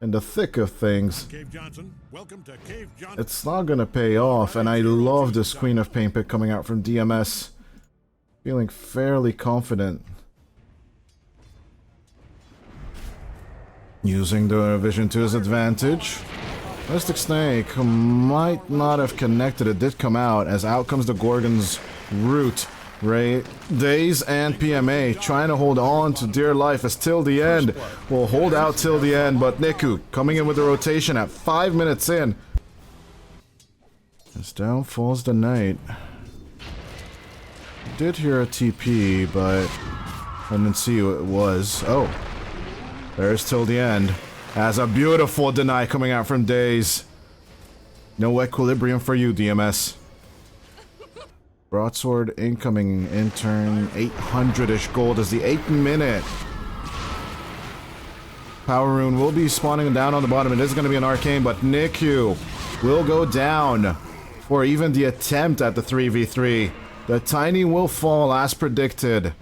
in the thick of things. Cave Johnson, welcome to Cave Johnson. It's not gonna pay off, and I love this Queen of Pain pick coming out from DMS. Feeling fairly confident. Using the Vision to his advantage. Mystic Snake might not have connected. It did come out, as out comes the Gorgon's Root. Ray, Daze, and PMA trying to hold on to dear life as till the end. Will hold out till the end, but Niku coming in with the rotation at 5 minutes in. As down falls the Knight. Did hear a TP, but I didn't see who it was. Oh, there's till the end. As a beautiful deny coming out from Daze. No equilibrium for you, DMS. Broadsword incoming in turn 800-ish gold as the 8th minute. Power Rune will be spawning down on the bottom. It is going to be an arcane, but Niku will go down for even the attempt at the 3v3. The Tiny will fall as predicted.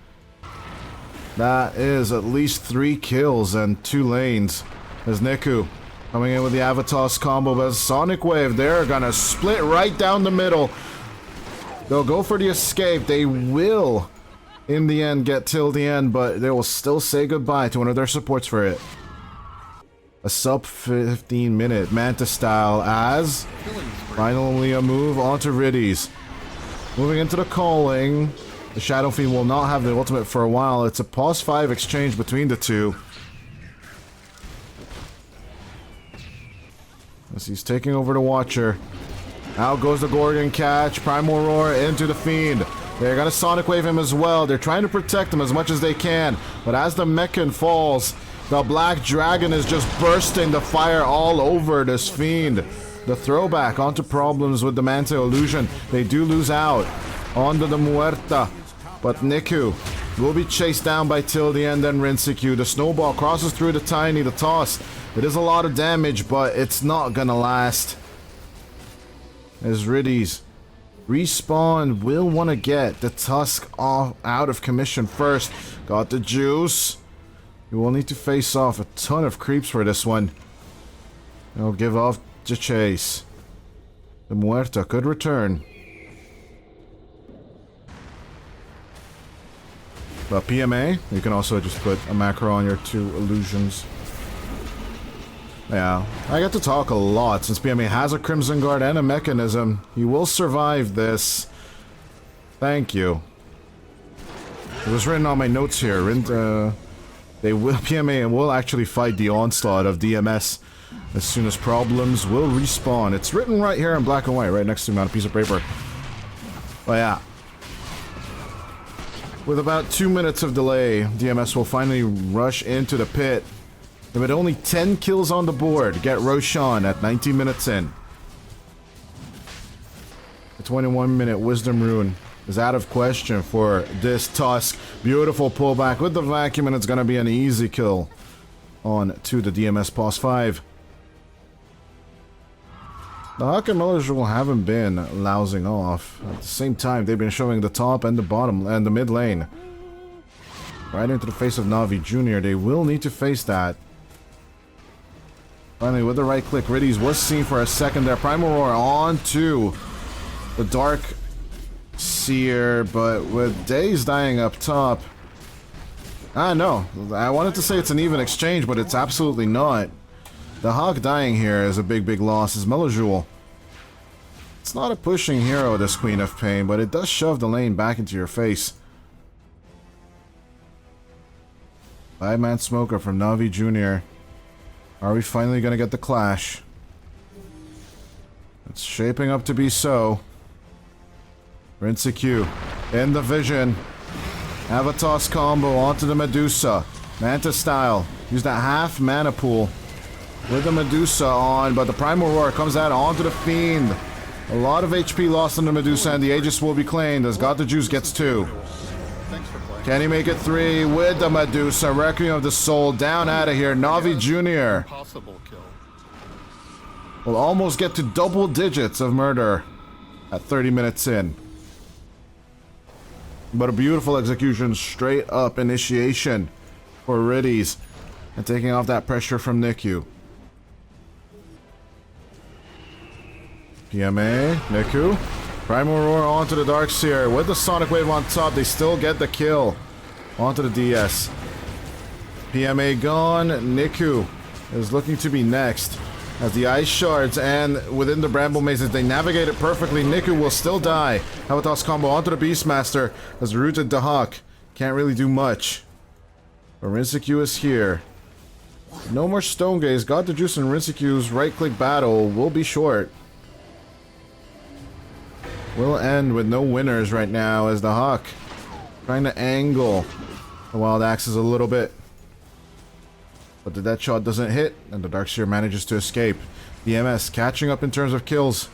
That is at least 3 kills and 2 lanes. As Niku coming in with the Avatos combo, but Sonic Wave, they're gonna split right down the middle. They'll go for the escape. They will, in the end, get till the end, but they will still say goodbye to one of their supports for it. A sub 15 minute Manta style as finally a move onto Riddies. Moving into the calling. The Shadow Fiend will not have the ultimate for a while. It's a pause 5 exchange between the two. As he's taking over the Watcher. Out goes the Gorgon catch. Primal Roar into the Fiend. They're gonna Sonic Wave him as well. They're trying to protect him as much as they can. But as the Mechan falls, the Black Dragon is just bursting the fire all over this Fiend. The throwback onto problems with the Manta Illusion. They do lose out onto the Muerta. But Niku will be chased down by till the end and Rinseku. The snowball crosses through the Tiny, the toss. It is a lot of damage, but it's not gonna last. As Riddies respawn will want to get the Tusk off, out of commission first. Got the juice. You will need to face off a ton of creeps for this one. They'll give off the chase. The Muerta could return. But PMA, you can also just put a macro on your 2 illusions. Yeah, I get to talk a lot since PMA has a Crimson Guard and a mechanism. He will survive this. Thank you. It was written on my notes here. PMA will actually fight the onslaught of DMS as soon as problems will respawn. It's written right here in black and white, right next to me on a piece of paper. But yeah. With about 2 minutes of delay, DMS will finally rush into the pit. With only 10 kills on the board, get Roshan at 19 minutes in. The 21-minute Wisdom Rune is out of question for this Tusk. Beautiful pullback with the vacuum, and it's going to be an easy kill on to the DMS Pause 5. The Hawk and Miller haven't been lousing off. At the same time, they've been showing the top and the bottom and the mid lane. Right into the face of Navi Jr. They will need to face that. Finally, with the right click, Riddies was seen for a second there. Primal Roar onto the Dark Seer, but with Daze dying up top. No, I wanted to say it's an even exchange, but it's absolutely not. The Hawk dying here is a big loss, is Melojul. It's not a pushing hero, this Queen of Pain, but it does shove the lane back into your face. 5-man Smoker from Navi Jr. Are we finally gonna get the clash? It's shaping up to be so. Rinseku in the Vision. Avatos combo onto the Medusa. Manta style. Use that half mana pool with the Medusa on, but the Primal Roar comes out onto the Fiend. A lot of HP lost on the Medusa, and the Aegis will be claimed as Got the Juice gets 2. Can he make it 3 with the Medusa? Requiem of the Soul down out of here. Navi Jr. will almost get to double digits of murder at 30 minutes in. But a beautiful execution, straight up initiation for Riddies. And taking off that pressure from Niku. PMA, Niku. Primal Roar onto the Darkseer. With the Sonic Wave on top, they still get the kill. Onto the DS. PMA gone. Niku is looking to be next. As the Ice Shards and within the Bramble Mazes, they navigate it perfectly. Niku will still die. Avatos combo onto the Beastmaster. As rooted Dahak. Can't really do much. But Rinseku is here. No more Stone Gaze. God the Juice and Rinseku's right-click battle will be short. Will end with no winners right now as the Hawk trying to angle the Wild Axes a little bit. But the death shot doesn't hit, and the Darkseer manages to escape. DMS catching up in terms of kills.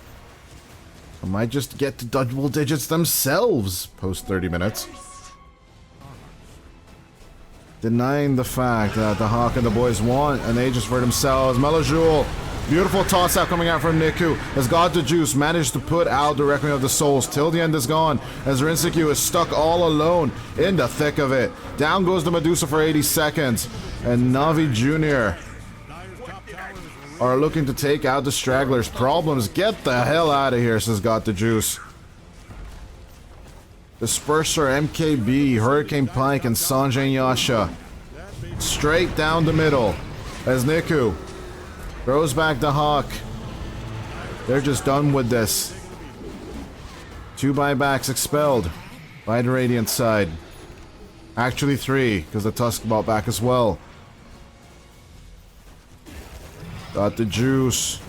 They might just get to double digits themselves post 30 minutes. Denying the fact that the Hawk and the boys want an Aegis for themselves. Melojoul. Beautiful toss out coming out from Niku as God the Juice managed to put out the Reckoning of the Souls till the end is gone as Rinseku is stuck all alone in the thick of it. Down goes the Medusa for 80 seconds and Navi Jr. are looking to take out the Stragglers. Problems, get the hell out of here, says God the Juice. Disperser, MKB, Hurricane Pike, and Sanjay and Yasha straight down the middle as Niku throws back the Hawk. They're just done with this. 2 buybacks expelled by the Radiant side. Actually 3, because the Tusk bought back as well. Got the Juice.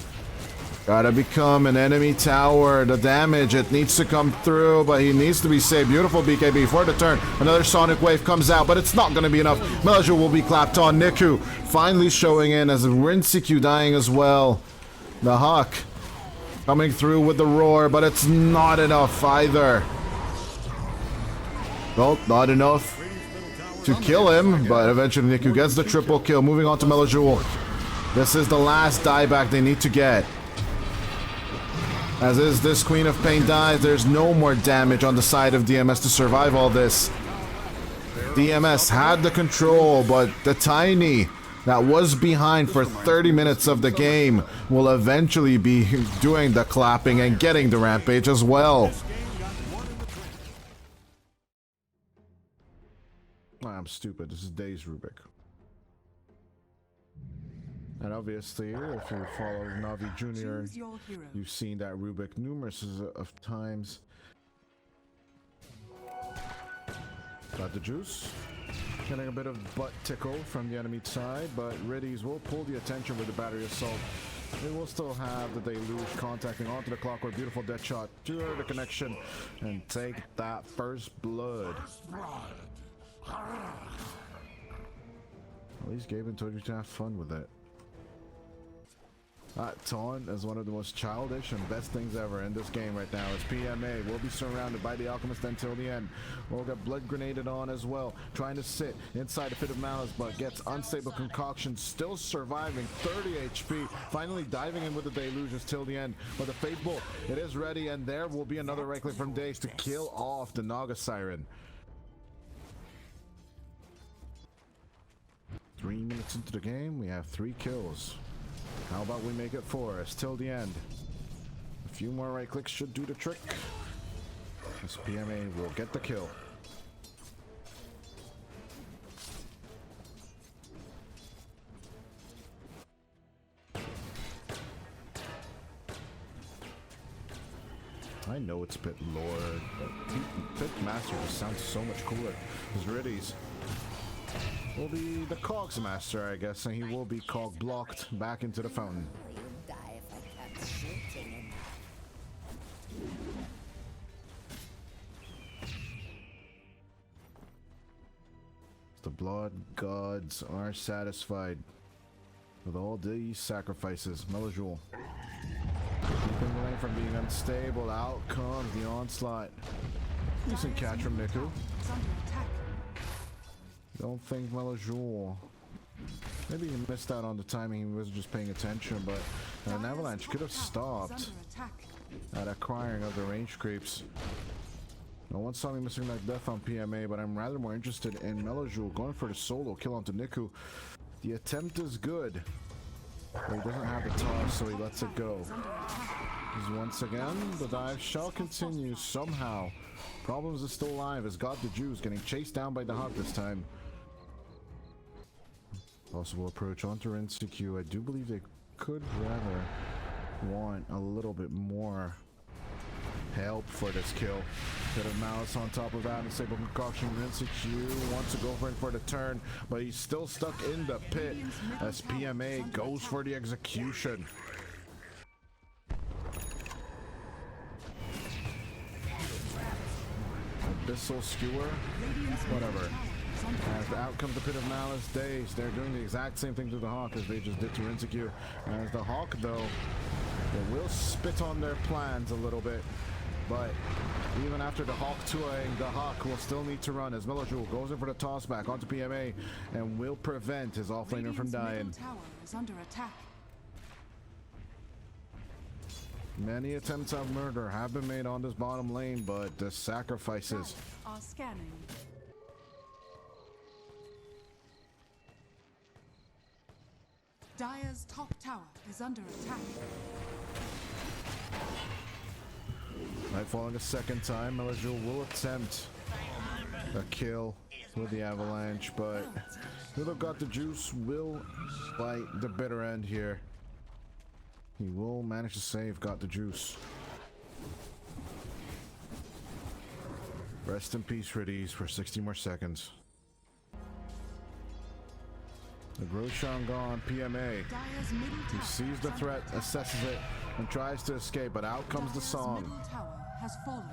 Gotta become an enemy tower. The damage, it needs to come through, but he needs to be saved. Beautiful BKB for the turn. Another Sonic Wave comes out, but it's not gonna be enough. Melojoul will be clapped on. Niku finally showing in as Rinseku dying as well. The Hawk coming through with the roar, but it's not enough either. Well, not enough to kill him, but eventually Niku gets the triple kill. Moving on to Melojoul. This is the last dieback they need to get. As is this Queen of Pain dies, there's no more damage on the side of DMS to survive all this. DMS had the control, but the Tiny that was behind for 30 minutes of the game will eventually be doing the clapping and getting the Rampage as well. I'm stupid. This is Days Rubik. And obviously, if you follow Navi Jr., you've seen that Rubik numerous of times. Got the Juice. Getting a bit of butt tickle from the enemy side, but Riddies will pull the attention with the Battery Assault. They will still have the Deluge contacting onto the Clockwork. Beautiful death shot to the connection and take that first blood. At least Gaben told you to have fun with it. Taunt is one of the most childish and best things ever in this game right now. It's PMA. We'll be surrounded by the Alchemist until the end. We'll get blood grenaded on as well. Trying to sit inside a Fit of Malice, but gets Unstable Concoction. Still surviving. 30 HP. Finally diving in with the Delusions till the end. But the Fate Bolt, it is ready, and there will be another right click from Days to kill off the Naga Siren. 3 minutes into the game, we have 3 kills. How about we make it 4 till the end? A few more right clicks should do the trick. This PMA will get the kill. I know it's Pit Lord, but Pit Master just sounds so much cooler. His Riddies will be the Cogs Master, I guess, and he will be Cog blocked back into the fountain. The blood gods are satisfied with all these sacrifices. Melojoul keeping the lane from being unstable. Out comes the onslaught. Decent catch from Niku. Don't think Melojoul. Maybe he missed out on the timing, he was just paying attention, but an avalanche could have stopped at acquiring of the range creeps. No one saw me missing that death on PMA, but I'm rather more interested in Melojoul going for the solo kill onto Niku. The attempt is good, but he doesn't have the toss, so he lets it go. As once again, the dive shall continue somehow. Problems is still alive as God the Jews getting chased down by the Hawk this time. Possible approach onto NCQ. I do believe they could rather want a little bit more help for this kill. Bit of malice on top of that. Unstable concoction. NCQ wants to go for the turn, but he's still stuck in the pit as PMA goes for the execution. Abyssal Skewer, whatever. As out comes the Pit of Malice Days. They're doing the exact same thing to the Hawk as they just did to Rinseku. As the Hawk, though, they will spit on their plans a little bit. But even after the Hawk 2-ing, the Hawk will still need to run as Melojul goes in for the toss back onto PMA and will prevent his offlaner from dying. Tower is under attack. Many attempts at murder have been made on this bottom lane, but the sacrifices Are scanning. Dire's top tower is under attack. Night falling a second time. Melojul will attempt a kill with the avalanche, but Little Got the Juice will fight the bitter end here. He will manage to save Got the Juice. Rest in peace, Riddies, for 60 more seconds. The Grosjean gone, PMA. Dire's middle tower He sees the threat, assesses it, and tries to escape, but out comes the song. middle tower has fallen.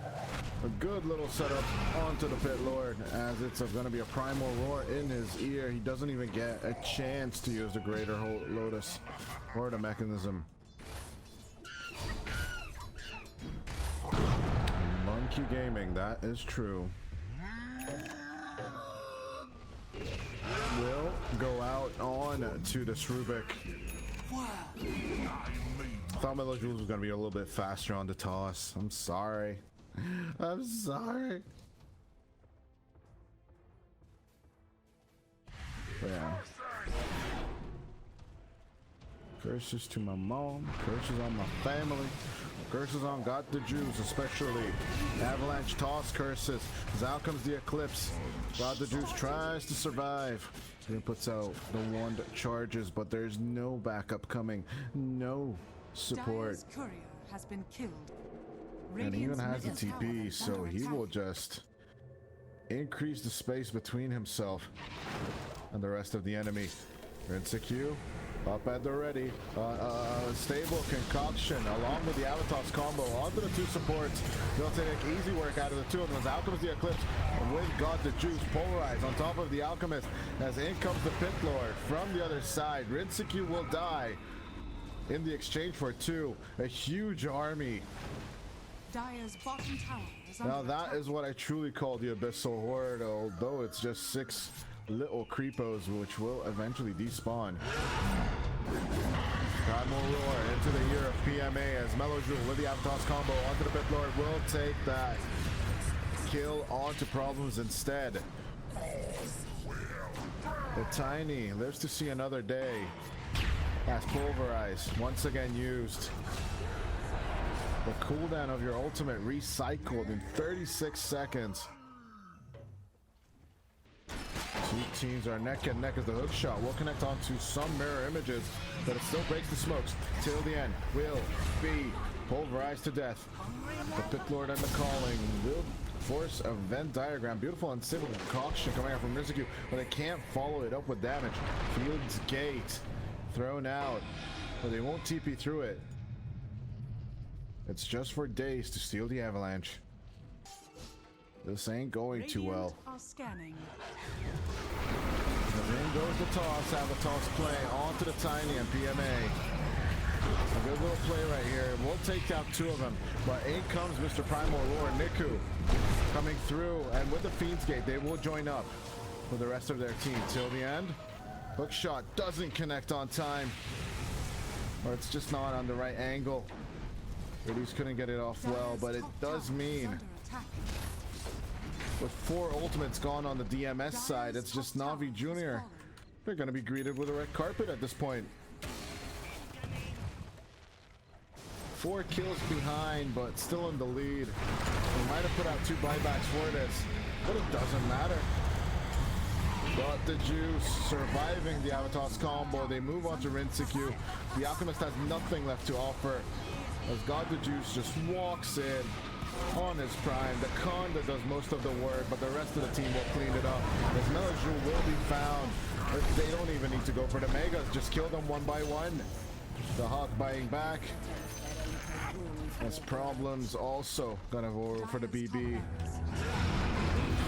A good little setup onto the Pit Lord, as it's going to be a Primal Roar in his ear. He doesn't even get a chance to use the Greater Lotus or the mechanism. Monkey Gaming, that is true. Will go out on to this Rubik. Thought Melojul was going to be a little bit faster on the toss. I'm sorry. I'm sorry. But yeah. Curses to my mom. Curses on my family. Curses on Got the Jews, especially. Avalanche toss curses. As out comes the Eclipse. Got the Jews tries to survive. He puts out the wand charges, but there's no backup coming. No support. Dire's courier has been killed. And he even has the Radiant's middle tower TP, is so under he will attack. just increase the space between himself and the rest of the enemy. Rinseku up at the ready. Stable concoction along with the Avatos combo onto the two supports. They'll take easy work out of the two of them. As out comes the Eclipse with God the Juice polarized on top of the Alchemist. As in comes the Pit Lord from the other side. Rinseku will die in the exchange for two. A huge army. Dire's bottom tower is Now under that attack. is what I truly call the Abyssal Horde, although it's just 6 little creepos which will eventually despawn. Primal Roar into the ear of PMA as Melojul with the Avatos combo onto the Pit Lord will take that kill onto Problems instead. The Tiny lives to see another day as Pulverize once again used. The cooldown of your ultimate recycled in 36 seconds. Two teams are neck and neck as the hook shot will connect onto some mirror images, but it still breaks the smokes till the end. Will be pulverized to death. The Pit Lord and the Calling will force a Venn diagram. Beautiful and simple concoction coming out from Rinseku, but they can't follow it up with damage. Field's Gate thrown out, but they won't TP through it. It's just for days to steal the Avalanche. This ain't going too well. Radiant are scanning. And in goes the toss. Avatos play onto the Tiny and PMA. A good little play right here. We'll take out two of them. But in comes Mr. Primal Roar, Niku, coming through. And with the Fiend's Gate, they will join up with the rest of their team till the end. Hook shot doesn't connect on time. Or it's just not on the right angle. Riddies couldn't get it off well, but it does mean with 4 ultimates gone on the DMS side, it's just NAVI Jr. They're going to be greeted with a red carpet at this point. 4 kills behind, but still in the lead. They might have put out 2 buybacks for this, but it doesn't matter. Got the juice, surviving the Avatos combo. They move on to Rinseku. The Alchemist has nothing left to offer, as God the Juice just walks in on his prime. The Conda does most of the work, but the rest of the team will clean it up. As Melajou will be found. They don't even need to go for the Megas, just kill them one by one. The Hawk biting back. As Problems also gonna go for the BB.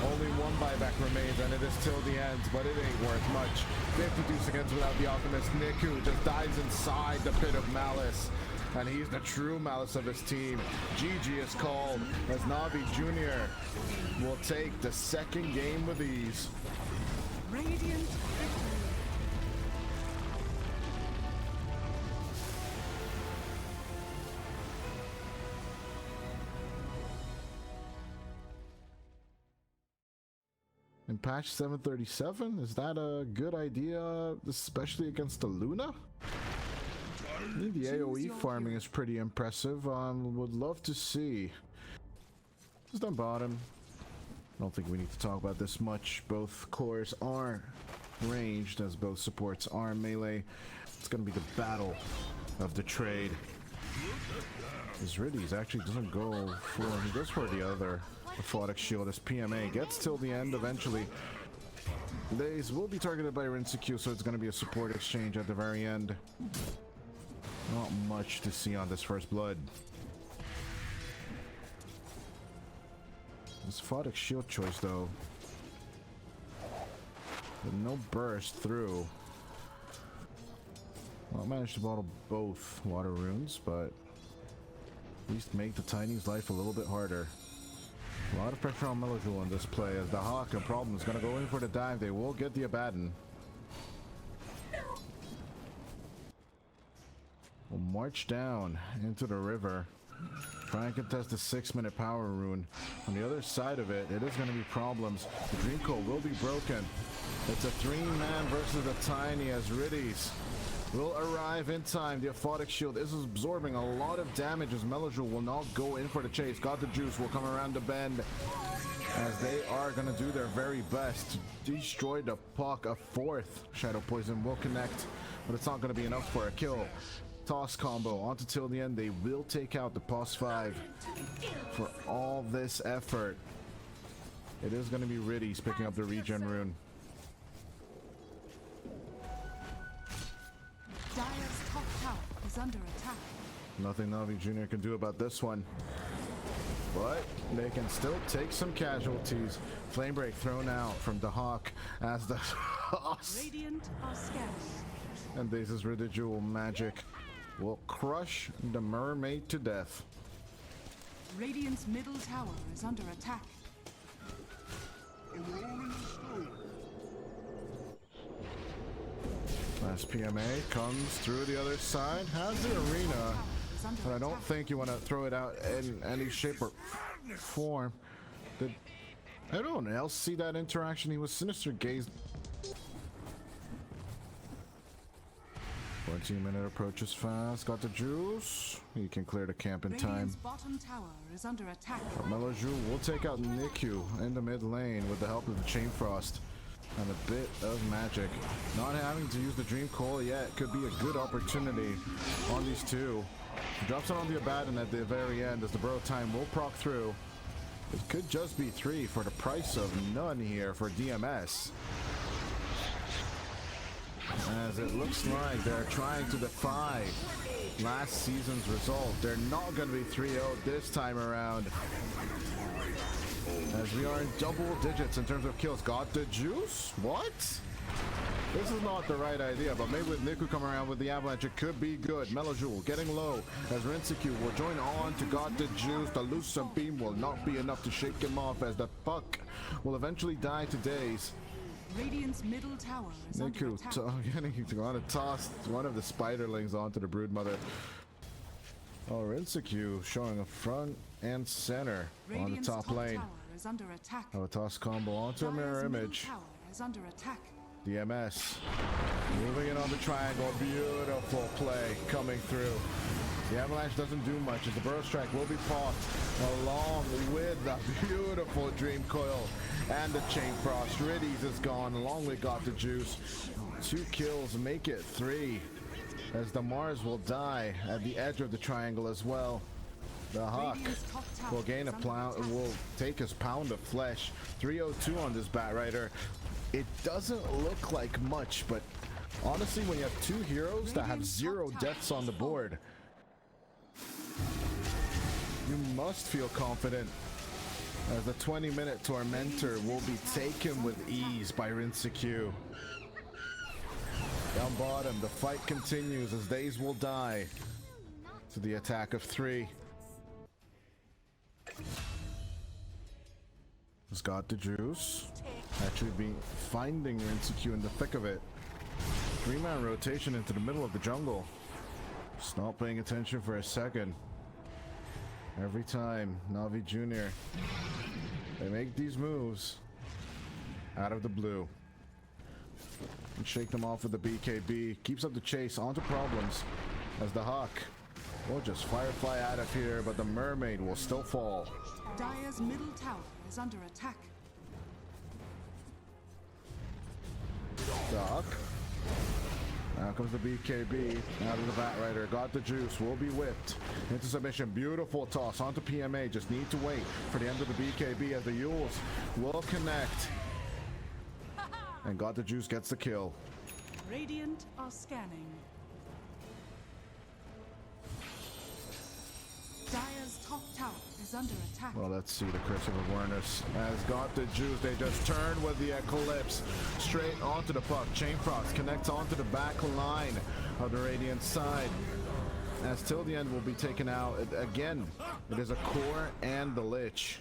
Only 1 buyback remains, and it is till the end, but it ain't worth much. 52 seconds without the Alchemist. Niku just dives inside the pit of Malice, and he's the true Malice of his team. GG is called, as Navi Jr. will take the 2nd game with ease. Radiant victory. In patch 737, is that a good idea, especially against the Luna? I think the AoE farming is pretty impressive. Would love to see. Just on bottom. I don't think we need to talk about this much. Both cores are ranged, as both supports are melee. It's going to be the battle of the trade. Zridis actually doesn't go for, he goes for the other Aphotic Shield as PMA gets till the end eventually. These will be targeted by Rinseku, so it's going to be a support exchange at the very end. Not much to see on this first blood. This Aphotic Shield choice though, with no burst through. Well, I managed to bottle both water runes, but at least make the Tiny's life a little bit harder. A lot of pressure on Melajou in this play, as the Hawk and Problem is going to go in for the dive. They will get the Abaddon. We'll march down into the river. Try and contest the 6-minute power rune. On the other side of it, it is going to be Problems. The Dream Coil will be broken. It's a 3-man versus a Tiny, as Riddies will arrive in time. The Aphotic Shield is absorbing a lot of damage, as Melajou will not go in for the chase. Got the Juice will come around the bend, as they are going to do their very best to destroy the puck. A 4th Shadow Poison will connect, but it's not going to be enough for a kill. Toss combo onto till the end. They will take out the Pos 5 for all this effort. It is going to be Riddies picking up the regen rune. Dire's top tower is under attack. Nothing Navi Jr. can do about this one, but they can still take some casualties. Flame Break thrown out from the Hawk, as the Radiant are scarce. and this is residual magic will crush the mermaid to death. Radiant's middle tower is under attack. Last PMA comes through the other side, has the arena, but I don't think you want to throw it out in any shape or form. Did anyone else see that interaction? He was Sinister Gaze. 14-minute approaches fast. Got the Juice. He can clear the camp in time. Radiant's bottom tower is under attack. Melajou will take out Niku in the mid lane with the help of the Chain Frost and a bit of magic. Not having to use the Dream Coil yet could be a good opportunity on these two. Drops it on the Abaddon at the very end, as the Bro Time will proc through. It could just be 3 for the price of none here for DMS, as it looks like they're trying to defy last season's result. They're not going to be 3-0 this time around, as we are in double digits in terms of kills. Got the Juice? What? This is not the right idea, but maybe with Niku coming around with the Avalanche, it could be good. Melajou getting low, as Rinseku will join on to Got the Juice. The Lucent Beam will not be enough to shake him off, as the puck will eventually die to days. Radiant's middle tower is under Niku attack. getting to toss one of the Spiderlings onto the Broodmother. Oh, Rinseku showing a front and center on the top lane. Tower is under attack. Oh, a toss combo onto a mirror Dire's middle image. tower is under attack. DMS moving in on the triangle. Beautiful play coming through. The Avalanche doesn't do much as the Burrow Strike will be popped along with the beautiful Dream Coil and the Chain Frost. Riddies is gone along with Got the Juice. 2 kills make it 3 as the Mars will die at the edge of the triangle as well. The Hawk will gain a will take his pound of flesh. 302 on this Batrider. It doesn't look like much, but honestly, when you have 2 heroes that have 0 deaths on the board, you must feel confident, as the 20-minute Tormentor will be taken with ease by Rinseku. Down bottom, the fight continues as Days will die to the attack of 3. Has got the juice. Actually finding Rinseku in the thick of it. 3-man rotation into the middle of the jungle. Just not paying attention for a second. Every time Navi Jr. they make these moves out of the blue. And shake them off with the BKB. Keeps up the chase onto Problems as the Hawk will just Firefly out of here, but the Mermaid will still fall. Dire's middle tower is under attack. The Hawk. Now comes the BKB out of the Batrider. Got the Juice. Will be whipped into submission. Beautiful toss onto PMA. Just need to wait for the end of the BKB as the Yules will connect. And Got the Juice gets the kill. Radiant are scanning. Dire's top tower is under attack. Well, let's see the Curse of Awareness. Has Got the Juice. They just turn with the Eclipse straight onto the puck. Chain Frost connects onto the back line of the Radiant side. As till the end will be taken out. Again, it is a Core and the Lich.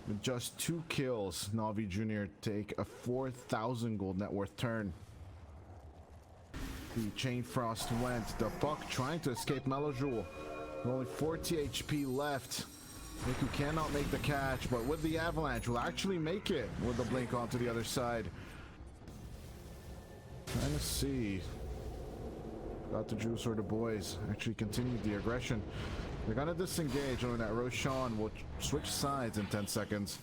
With just 2 kills, Navi Jr. take a 4,000 gold net worth turn. The Chain Frost went. The Buck trying to escape Melojoule. Only 40 HP left. Niku cannot make the catch, but with the Avalanche will actually make it with the blink onto the other side. Trying to see. Got the Juice or the boys actually continued the aggression. They're gonna disengage, knowing that Roshan will switch sides in 10 seconds.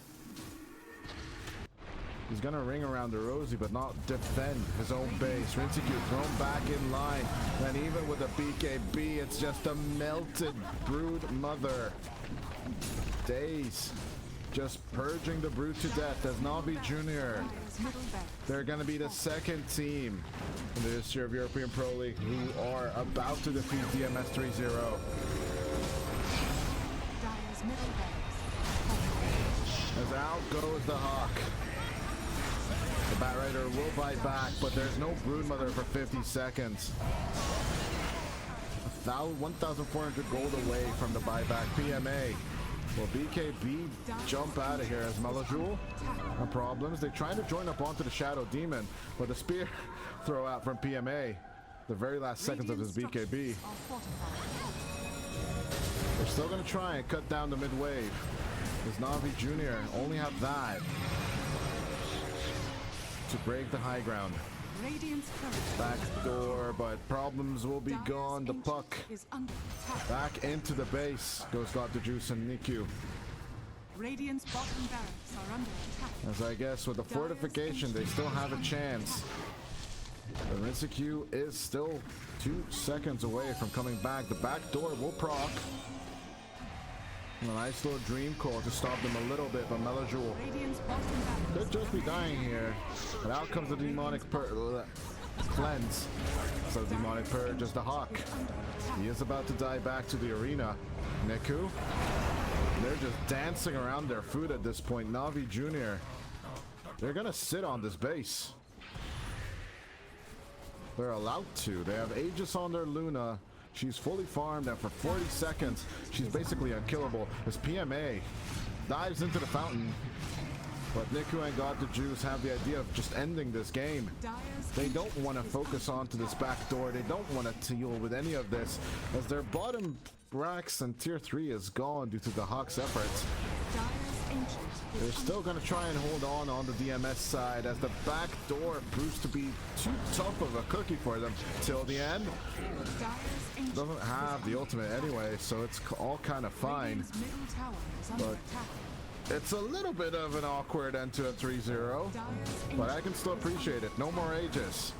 He's gonna ring around the Rosie, but not defend his own base. Rinseku thrown back in line. And even with the BKB, it's just a melted Brood Mother. Days just purging the Brood to death as Navi Jr. They're gonna be the second team in the history of European Pro League who are about to defeat DMS 3-0. As out goes the Hawk. The Batrider will bite back, but there's no Broodmother for 50 seconds. 1,400 gold away from the buyback. PMA. Will BKB jump out of here as Melojoule? No problems. They're trying to join up onto the Shadow Demon, but the spear throw out from PMA. The very last seconds of his BKB. They're still going to try and cut down the mid-wave. Does Navi Jr. only have that to break the high ground? Back door, but Problems will be gone. The puck back into the base. Goes Got the Juice and Niku. Radiant's bottom barracks are under attack. As I guess with the fortification, they still have a chance. The Rinseku is still 2 seconds away from coming back. The back door will proc. A nice little Dream Call to stop them a little bit, but Melojoule could just be dying here. But out comes the Demonic Cleanse. So Demonic Purge is the Hawk. He is about to die back to the arena. Niku, they're just dancing around their food at this point. Navi Jr. They're gonna sit on this base. They're allowed to. They have Aegis on their Luna. She's fully farmed, and for 40 seconds, she's basically unkillable. As PMA dives into the fountain, but Niku and Got the Juice have the idea of just ending this game. They don't want to focus onto this back door. They don't want to deal with any of this, as their bottom racks and tier 3 is gone due to the Hawks' efforts. They're still going to try and hold on the DMS side, as the back door proves to be too tough of a cookie for them till the end. Dire's ancient Doesn't have the ultimate anyway, so it's all kind of fine. Radiant's middle tower is under But attack. it's a little bit of an awkward end to a 3-0, Dire's but I can still appreciate it. No more ages.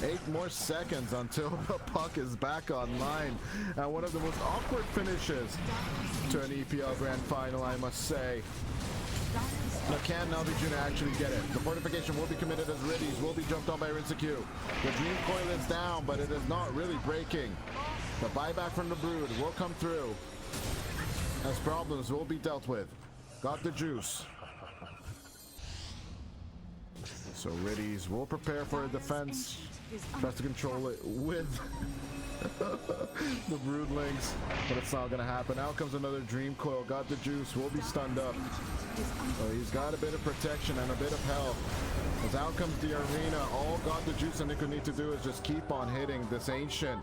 8 more seconds until the puck is back online. And one of the most awkward finishes to an EPL Grand Final, I must say. Now, can NAVI Jr. actually get it? The fortification will be committed as Riddies will be jumped on by Rinseku. The Dream Coil is down, but it is not really breaking. The buyback from the Brood will come through as problems will be dealt with. Got the juice. So Riddies will prepare for a defense. Tries to control it with the Broodlings, but it's not going to happen. Out comes another Dream Coil. Got the juice. Will be stunned up. So he's got a bit of protection and a bit of health. As out comes the arena. All got the juice and Nico need to do is just keep on hitting this Ancient.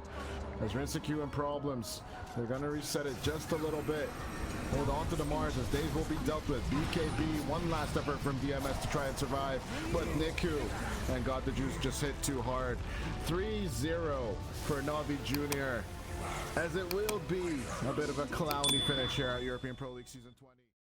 As Rinseku in problems, they're going to reset it just a little bit. Hold on to the Mars as Dave will be dealt with. BKB, one last effort from DMS to try and survive, but Niku and Got the Juice just hit too hard. 3-0 for NAVI Jr. As it will be a bit of a clowny finish here at European Pro League Season 20.